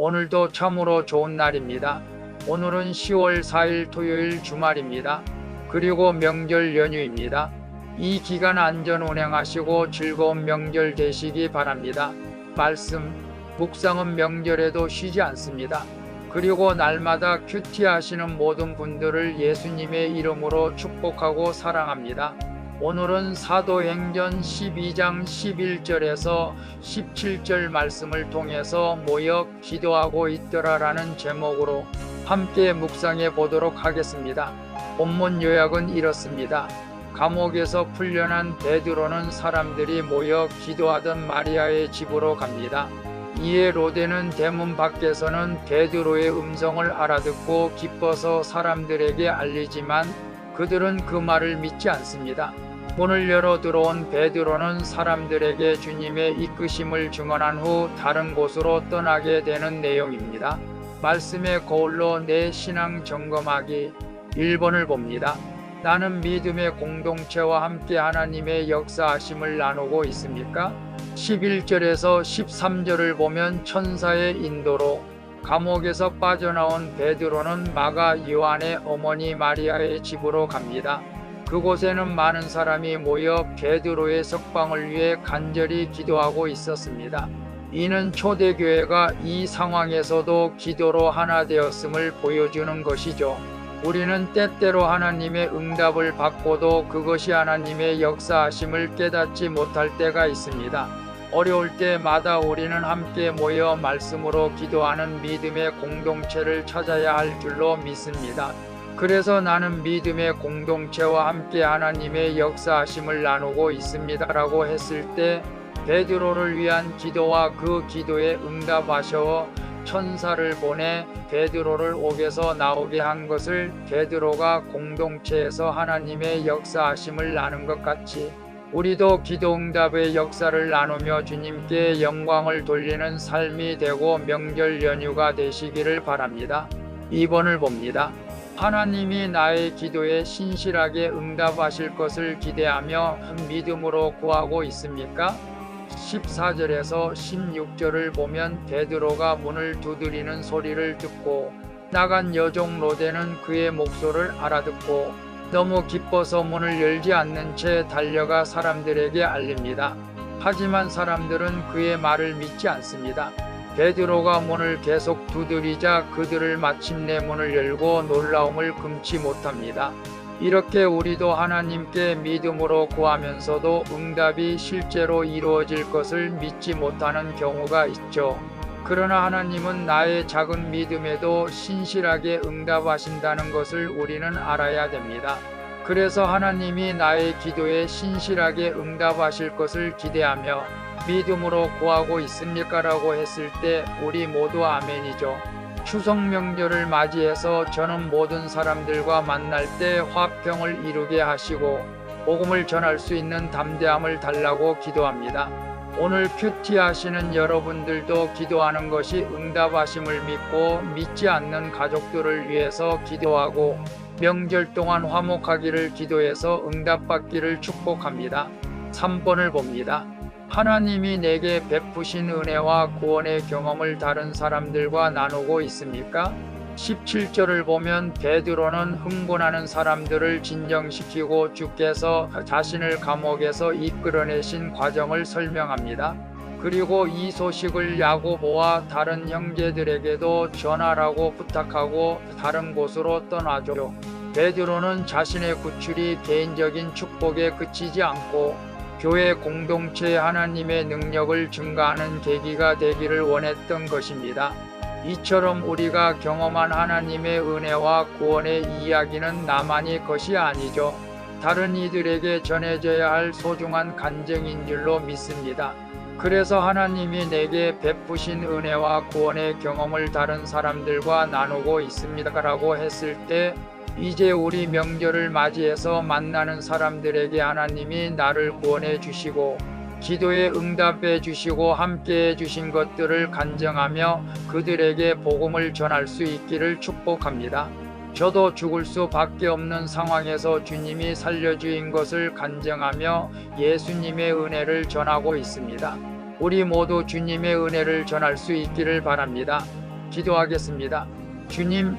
오늘도 참으로 좋은 날입니다. 오늘은 10월 4일 토요일 주말입니다. 그리고 명절 연휴입니다. 이 기간 안전 운행하시고 즐거운 명절 되시기 바랍니다. 말씀, 묵상은 명절에도 쉬지 않습니다. 그리고 날마다 큐티 하시는 모든 분들을 예수님의 이름으로 축복하고 사랑합니다. 오늘은 사도행전 12장 11절에서 17절 말씀을 통해서 모여 기도하고 있더라라는 제목으로 함께 묵상해 보도록 하겠습니다. 본문 요약은 이렇습니다. 감옥에서 풀려난 베드로는 사람들이 모여 기도하던 마리아의 집으로 갑니다. 이에 로데는 대문 밖에서는 베드로의 음성을 알아듣고 기뻐서 사람들에게 알리지만 그들은 그 말을 믿지 않습니다. 문을 열어 들어온 베드로는 사람들에게 주님의 이끄심을 증언한 후 다른 곳으로 떠나게 되는 내용입니다. 말씀의 거울로 내 신앙 점검하기 1번을 봅니다. 나는 믿음의 공동체와 함께 하나님의 역사하심을 나누고 있습니까? 11절에서 13절을 보면 천사의 인도로 감옥에서 빠져나온 베드로는 마가 요한의 어머니 마리아의 집으로 갑니다. 그곳에는 많은 사람이 모여 베드로의 석방을 위해 간절히 기도하고 있었습니다. 이는 초대교회가 이 상황에서도 기도로 하나 되었음을 보여주는 것이죠. 우리는 때때로 하나님의 응답을 받고도 그것이 하나님의 역사하심을 깨닫지 못할 때가 있습니다. 어려울 때마다 우리는 함께 모여 말씀으로 기도하는 믿음의 공동체를 찾아야 할 줄로 믿습니다. 그래서 나는 믿음의 공동체와 함께 하나님의 역사하심을 나누고 있습니다라고 했을 때 베드로를 위한 기도와 그 기도에 응답하셔 천사를 보내 베드로를 옥에서 나오게 한 것을 베드로가 공동체에서 하나님의 역사하심을 나눈 것 같이 우리도 기도 응답의 역사를 나누며 주님께 영광을 돌리는 삶이 되고 명절 연휴가 되시기를 바랍니다. 2번을 봅니다. 하나님이 나의 기도에 신실하게 응답하실 것을 기대하며 믿음으로 구하고 있습니까? 14절에서 16절을 보면 베드로가 문을 두드리는 소리를 듣고 나간 여종 로데는 그의 목소리를 알아듣고 너무 기뻐서 문을 열지 않는 채 달려가 사람들에게 알립니다. 하지만 사람들은 그의 말을 믿지 않습니다. 베드로가 문을 계속 두드리자 그들을 마침내 문을 열고 놀라움을 금치 못합니다. 이렇게 우리도 하나님께 믿음으로 구하면서도 응답이 실제로 이루어질 것을 믿지 못하는 경우가 있죠. 그러나 하나님은 나의 작은 믿음에도 신실하게 응답하신다는 것을 우리는 알아야 됩니다. 그래서 하나님이 나의 기도에 신실하게 응답하실 것을 기대하며 믿음으로 구하고 있습니까? 라고 했을 때 우리 모두 아멘이죠. 추석 명절을 맞이해서 저는 모든 사람들과 만날 때 화평을 이루게 하시고 복음을 전할 수 있는 담대함을 달라고 기도합니다. 오늘 큐티 하시는 여러분들도 기도하는 것이 응답하심을 믿고 믿지 않는 가족들을 위해서 기도하고 명절 동안 화목하기를 기도해서 응답받기를 축복합니다. 3번을 봅니다. 하나님이 내게 베푸신 은혜와 구원의 경험을 다른 사람들과 나누고 있습니까? 17절을 보면 베드로는 흥분하는 사람들을 진정시키고 주께서 자신을 감옥에서 이끌어내신 과정을 설명합니다. 그리고 이 소식을 야고보와 다른 형제들에게도 전하라고 부탁하고 다른 곳으로 떠나죠. 베드로는 자신의 구출이 개인적인 축복에 그치지 않고 교회 공동체의 하나님의 능력을 증가하는 계기가 되기를 원했던 것입니다. 이처럼 우리가 경험한 하나님의 은혜와 구원의 이야기는 나만의 것이 아니죠. 다른 이들에게 전해져야 할 소중한 간증인 줄로 믿습니다. 그래서 하나님이 내게 베푸신 은혜와 구원의 경험을 다른 사람들과 나누고 있습니다라고 했을 때 이제 우리 명절을 맞이해서 만나는 사람들에게 하나님이 나를 구원해 주시고 기도에 응답해 주시고 함께해 주신 것들을 간증하며 그들에게 복음을 전할 수 있기를 축복합니다. 저도 죽을 수밖에 없는 상황에서 주님이 살려주신 것을 간증하며 예수님의 은혜를 전하고 있습니다. 우리 모두 주님의 은혜를 전할 수 있기를 바랍니다. 기도하겠습니다. 주님,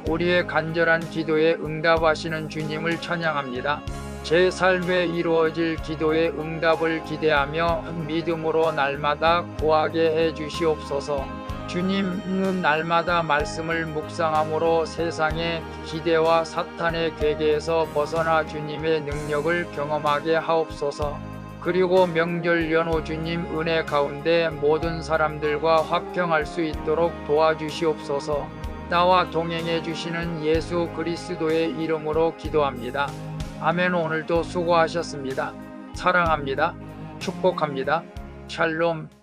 우리의 간절한 기도에 응답하시는 주님을 찬양합니다. 제 삶에 이루어질 기도의 응답을 기대하며 믿음으로 날마다 구하게 해 주시옵소서. 주님은 날마다 말씀을 묵상함으로 세상의 기대와 사탄의 괴계에서 벗어나 주님의 능력을 경험하게 하옵소서. 그리고 명절 연호 주님 은혜 가운데 모든 사람들과 화평할 수 있도록 도와주시옵소서. 나와 동행해 주시는 예수 그리스도의 이름으로 기도합니다. 아멘. 오늘도 수고하셨습니다. 사랑합니다. 축복합니다. 샬롬.